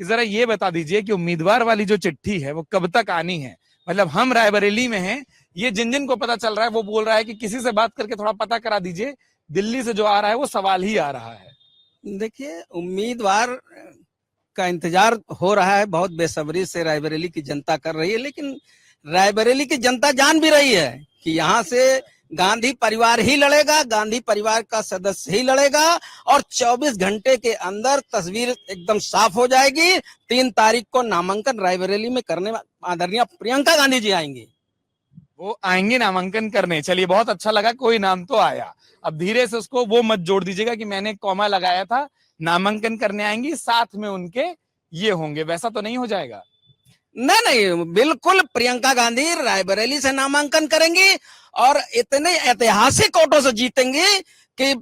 जरा ये बता दीजिए कि उम्मीदवार वाली जो चिट्ठी है वो कब तक आनी है। मतलब हम रायबरेली में हैं, ये जिन जिन को पता चल रहा है वो बोल रहा है कि किसी से बात करके थोड़ा पता करा दीजिए, दिल्ली से जो आ रहा है वो सवाल ही आ रहा है। देखिए, उम्मीदवार का इंतजार हो रहा है, बहुत बेसब्री से रायबरेली की जनता कर रही है, लेकिन रायबरेली की जनता जान भी रही है कि यहाँ से गांधी परिवार ही लड़ेगा, गांधी परिवार का सदस्य ही लड़ेगा और 24 घंटे के अंदर तस्वीर एकदम साफ हो जाएगी। 3 तारीख को नामांकन रायबरेली में करने आदरणीय प्रियंका गांधी जी आएंगी। वो आएंगे नामांकन करने। चलिए, बहुत अच्छा लगा, कोई नाम तो आया। अब धीरे से उसको वो मत जोड़ दीजिएगा कि मैंने कॉमा लगाया था, नामांकन करने आएंगी, साथ में उनके ये होंगे, वैसा तो नहीं हो जाएगा? नहीं नहीं, बिल्कुल प्रियंका गांधी रायबरेली से नामांकन करेंगी और इतने ऐतिहासिक वोटों से जीतेंगी कि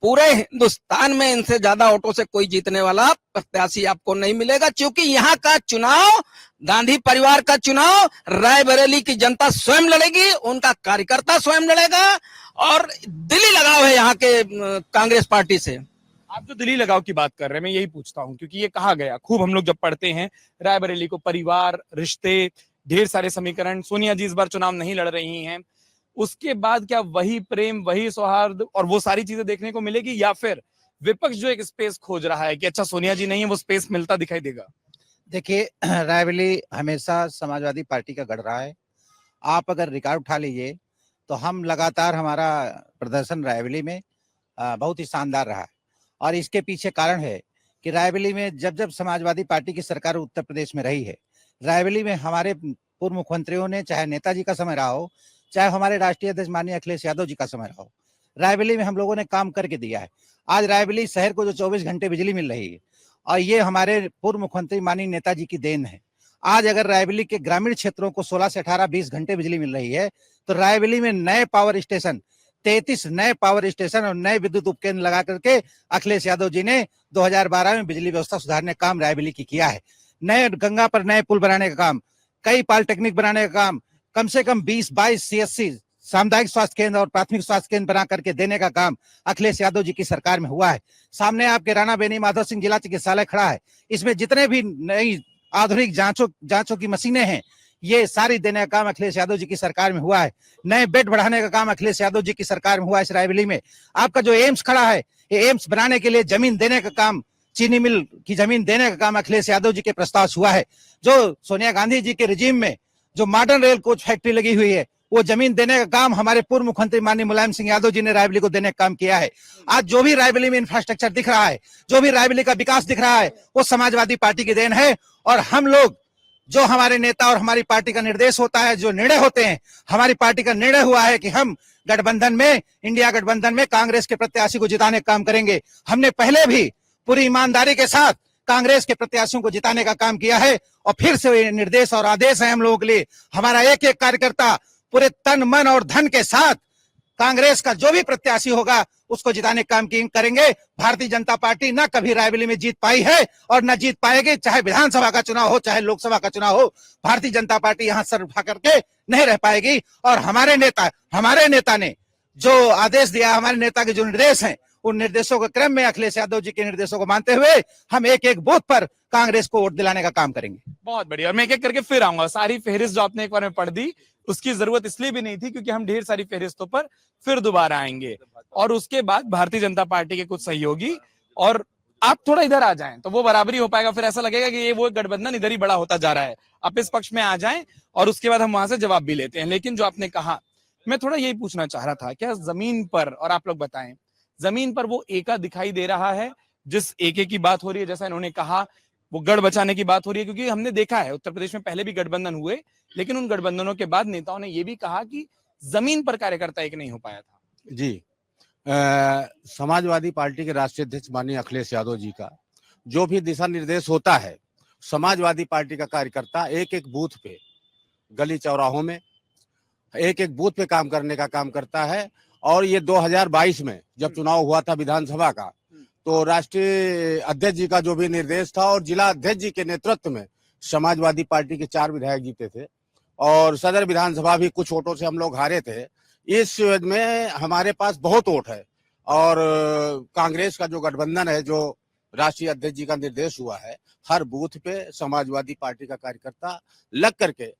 पूरे हिंदुस्तान में इनसे ज्यादा वोटों से कोई जीतने वाला प्रत्याशी आपको नहीं मिलेगा, क्योंकि यहाँ का चुनाव, गांधी परिवार का चुनाव रायबरेली की जनता स्वयं लड़ेगी, उनका कार्यकर्ता स्वयं लड़ेगा और दिल्ली लगाव है यहाँ के कांग्रेस पार्टी से। आप जो दिल्ली लगाव की बात कर रहे हैं, मैं यही पूछता हूं, क्योंकि ये कहा गया खूब, हम लोग जब पढ़ते हैं रायबरेली को, परिवार, रिश्ते, ढेर सारे समीकरण, सोनिया जी इस बार चुनाव नहीं लड़ रही हैं, उसके बाद क्या वही प्रेम, वही सौहार्द और वो सारी चीजें देखने को मिलेगी, या फिर विपक्ष जो एक स्पेस खोज रहा है कि अच्छा सोनिया जी नहीं है, वो स्पेस मिलता दिखाई देगा? देखिए, रायबरेली हमेशा समाजवादी पार्टी का गढ़ रहा है। आप अगर रिकॉर्ड उठा लीजिए तो हम लगातार, हमारा प्रदर्शन रायबरेली में बहुत ही शानदार रहा है और इसके पीछे कारण है कि रायबरेली में जब जब समाजवादी पार्टी की सरकार उत्तर प्रदेश में रही है, रायबरेली में हमारे पूर्व मुख्यमंत्रियों ने, चाहे नेताजी का समय रहा हो, चाहे हमारे राष्ट्रीय अध्यक्ष माननीय अखिलेश यादव जी का समय रहा हो, रायबरेली में हम लोगों ने काम करके दिया है। आज रायबरेली शहर को जो 24 घंटे बिजली मिल रही है और ये हमारे पूर्व मुख्यमंत्री माननीय नेताजी की देन है। आज अगर रायबरेली के ग्रामीण क्षेत्रों को 16 से 18, 20 घंटे बिजली मिल रही है, तो रायबरेली में नए पावर स्टेशन, 33 नए पावर स्टेशन और नए विद्युत उपकेंद्र लगा करके अखिलेश यादव जी ने 2012 में बिजली व्यवस्था सुधारने का काम रायबरेली की किया है। नए गंगा पर नए पुल बनाने का काम, कई पॉलिटेक्निक बनाने का काम, कम से कम 20-22 CSC सामुदायिक स्वास्थ्य केंद्र और प्राथमिक स्वास्थ्य केंद्र बना करके देने का काम अखिलेश यादव जी की सरकार में हुआ है। सामने आपके राणा बेनी माधव सिंह जिला चिकित्सालय खड़ा है, इसमें जितने भी नई आधुनिक जांचों की मशीनें हैं, ये सारी देने का काम अखिलेश यादव जी की सरकार में हुआ है। नए बेड बढ़ाने का काम अखिलेश यादव जी की सरकार में हुआ है इस रायबरेली में। आपका जो एम्स खड़ा है, ये एम्स बनाने के लिए जमीन देने का काम, चीनी मिल की जमीन देने का काम अखिलेश यादव जी के प्रस्ताव से हुआ है। जो सोनिया गांधी जी के रिजीम में जो मॉडर्न रेल कोच फैक्ट्री लगी हुई है, वो जमीन देने का काम हमारे पूर्व मुख्यमंत्री माननीय मुलायम सिंह यादव जी ने रायबरेली को देने का काम किया है। आज जो भी रायबरेली में इंफ्रास्ट्रक्चर दिख रहा है, जो भी रायबरेली का विकास दिख रहा है, वो समाजवादी पार्टी की देन है। और हम लोग, जो हमारे नेता और हमारी पार्टी का निर्देश होता है, जो निर्णय होते हैं, हमारी पार्टी का निर्णय हुआ है कि हम गठबंधन में, इंडिया गठबंधन में कांग्रेस के प्रत्याशी को जिताने का काम करेंगे। हमने पहले भी पूरी ईमानदारी के साथ कांग्रेस के प्रत्याशियों को जिताने का काम किया है और फिर से निर्देश और आदेश है हम लोगों के लिए। हमारा एक एक कार्यकर्ता पूरे तन, मन और धन के साथ कांग्रेस का जो भी प्रत्याशी होगा उसको जिताने का काम करेंगे। भारतीय जनता पार्टी न कभी रायबरेली में जीत पाई है और न जीत पाएगी, चाहे विधानसभा का चुनाव हो, चाहे लोकसभा का चुनाव हो। भारतीय जनता पार्टी यहाँ सर उठा करके नहीं रह पाएगी। और हमारे नेता ने जो आदेश दिया, हमारे नेता के जो निर्देश हैं, उन निर्देशों के क्रम में, अखिलेश यादव जी के निर्देशों को मानते हुए हम एक एक बूथ पर कांग्रेस को वोट दिलाने का काम करेंगे। बहुत बढ़िया। और मैं एक एक करके फिर आऊंगा। सारी फहरिस्त जो आपने एक बार में पढ़ दी, उसकी जरूरत इसलिए भी नहीं थी क्योंकि हम ढेर सारी फहरिस्तों पर फिर दोबारा आएंगे। और उसके बाद भारतीय जनता पार्टी के कुछ सहयोगी, और आप थोड़ा इधर आ जाएं तो वो बराबरी हो पाएगा। फिर ऐसा लगेगा कि ये वो गठबंधन इधर ही बड़ा होता जा रहा है। आप इस पक्ष में आ जाएं और उसके बाद हम वहां से जवाब भी लेते हैं। लेकिन जो आपने कहा, मैं थोड़ा यही पूछना चाह रहा था, क्या जमीन पर, और आप लोग बताएं, जमीन पर वो एका दिखाई दे रहा है जिस एके की बात हो रही है, जैसा इन्होंने कहा, वो गढ़ बचाने की बात हो रही है? क्योंकि हमने देखा है उत्तर प्रदेश में पहले भी गठबंधन हुए, लेकिन उन गठबंधनों के बाद नेताओं ने यह भी कहा कि जमीन पर कार्यकर्ता एक नहीं हो पाया था। जी, समाजवादी पार्टी के राष्ट्रीय अध्यक्ष माननीय अखिलेश यादव जी का जो भी दिशा निर्देश होता है, समाजवादी पार्टी का कार्यकर्ता एक एक बूथ पे, गली चौराहों में एक एक बूथ पे काम करने का काम करता है। और ये 2022 में जब चुनाव हुआ था विधानसभा का, तो राष्ट्रीय अध्यक्ष जी का जो भी निर्देश था और जिला अध्यक्ष जी के नेतृत्व में समाजवादी पार्टी के 4 विधायक जीते थे और सदर विधानसभा भी कुछ वोटों से हम लोग हारे थे। इस में हमारे पास बहुत वोट है और कांग्रेस का जो गठबंधन है, जो राष्ट्रीय अध्यक्ष जी का निर्देश हुआ है, हर बूथ पे समाजवादी पार्टी का कार्यकर्ता लग करके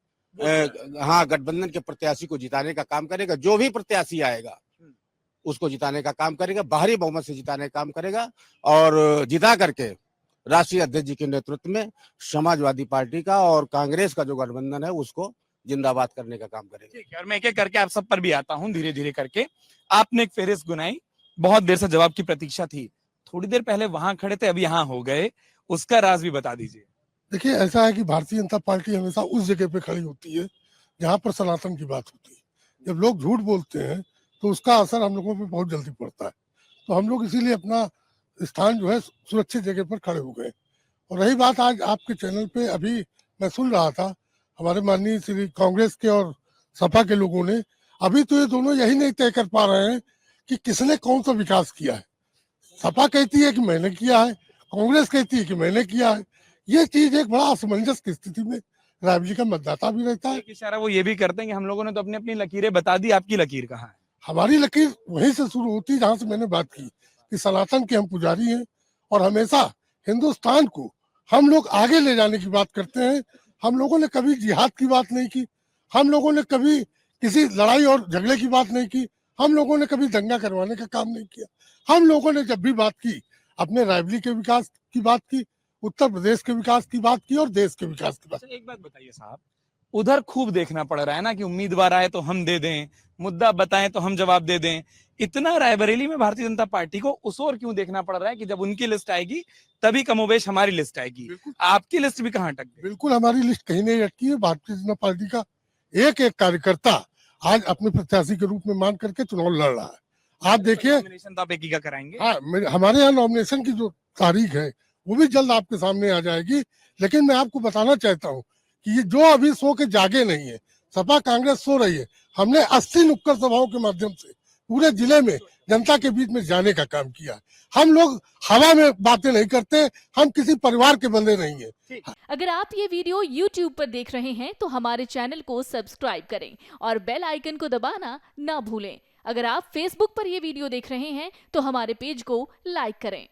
हाँ गठबंधन के प्रत्याशी को जिताने का काम करेगा। जो भी प्रत्याशी आएगा उसको जिताने का काम करेगा, बाहरी बहुमत से जिताने का काम करेगा और जिता करके राष्ट्रीय अध्यक्ष जी के नेतृत्व में समाजवादी पार्टी का और कांग्रेस का जो गठबंधन है उसको जिंदाबाद करने का काम करेगा। ठीक है, और मैं एक एक करके आप सब पर भी आता हूँ धीरे धीरे करके। आपने एक फेहरिस्त गुनाई, बहुत देर से जवाब की प्रतीक्षा थी, थोड़ी देर पहले वहां खड़े थे, अब यहाँ हो गए, उसका राज भी बता दीजिए। देखिए, ऐसा है कि भारतीय जनता पार्टी हमेशा उस जगह पे खड़ी होती है जहां पर सनातन की बात होती है। जब लोग झूठ बोलते हैं तो उसका असर हम लोगों पे बहुत जल्दी पड़ता है, तो हम लोग इसीलिए अपना स्थान जो है सुरक्षित जगह पर खड़े हो गए। और रही बात, आज आपके चैनल पे अभी मैं सुन रहा था, हमारे माननीय श्री कांग्रेस के और सपा के लोगों ने अभी तो ये दोनों यही नहीं तय कर पा रहे हैं कि किसने कौन सा विकास किया है। सपा कहती है कि मैंने किया है, कांग्रेस कहती है कि मैंने किया है। ये चीज एक बड़ा असमंजस की स्थिति में रायबरेली का मतदाता भी रहता है। एक इशारा वो ये भी करते हैं कि हम लोगों ने तो अपनी अपनी लकीरें बता दी, आपकी लकीर कहाँ है? हमारी लकीर वहीं से शुरू होती है जहां से मैंने बात की कि सनातन के हम पुजारी हैं और हमेशा हिंदुस्तान को हम लोग आगे ले जाने की बात करते हैं। हम लोगों ने कभी जिहाद की बात नहीं की, हम लोगों ने कभी किसी लड़ाई और झगड़े की बात नहीं की, हम लोगों ने कभी दंगा करवाने का काम नहीं किया। हम लोगों ने जब भी बात की अपने रायबरेली के विकास की बात की, उत्तर प्रदेश के विकास की बात की और देश के विकास की बात। अच्छा, एक बात बताइए साहब, उधर खूब देखना पड़ रहा है ना कि उम्मीदवार आए तो हम दे दें, मुद्दा बताएं तो हम जवाब दे दें। इतना रायबरेली में भारतीय जनता पार्टी को उस ओर क्यों देखना पड़ रहा है कि जब उनकी लिस्ट आएगी तभी कमोबेश हमारी लिस्ट आएगी? आपकी लिस्ट भी कहाँ अटक गई? बिल्कुल हमारी लिस्ट कहीं नहीं अटकी है। भारतीय जनता पार्टी का एक एक कार्यकर्ता आज अपने प्रत्याशी के रूप में मान करके चुनाव लड़ रहा है। आप देखिए, नॉमिनेशन तो आप एक ही का कराएंगे। हाँ, हमारे यहाँ नॉमिनेशन की जो तारीख है वो भी जल्द आपके सामने आ जाएगी। लेकिन मैं आपको बताना चाहता हूँ कि ये जो अभी सो के जागे नहीं है, सपा कांग्रेस सो रही है। हमने 80 नुक्कड़ सभाओं के माध्यम से पूरे जिले में जनता के बीच में जाने का काम किया है। हम लोग हवा में बातें नहीं करते, हम किसी परिवार के बंदे नहीं है। अगर आप ये वीडियो YouTube पर देख रहे हैं तो हमारे चैनल को सब्सक्राइब करें और बेल आइकन को दबाना ना भूलें। अगर आप Facebook पर ये वीडियो देख रहे हैं तो हमारे पेज को लाइक करें।